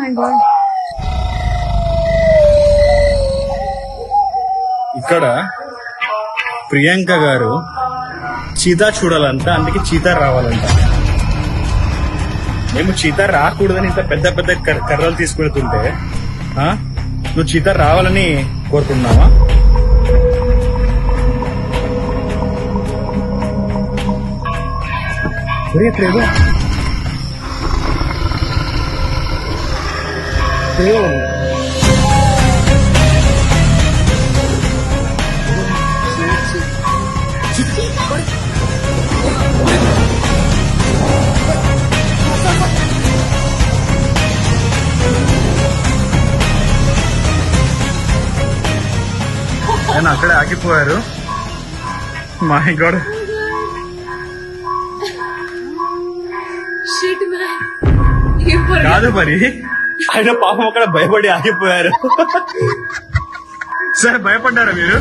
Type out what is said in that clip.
My God. ఇక్కడ ప్రియాంక గారు cheetah చూడాలంట, అందుకే చీతా రావాలంట. మేము చీతా రాకూడదని ఇంత పెద్ద పెద్ద కర్రలు తీసుకెళ్తుంటే నువ్వు చీతా రావాలని కోరుకుంటున్నావా? నేను అక్కడే ఆగిపోయారు. My God. Shit, man. You forgot. కాదు మరి ఆయన పాపం అక్కడ భయపడి ఆగిపోయారు. సరే భయపడ్డారా మీరు?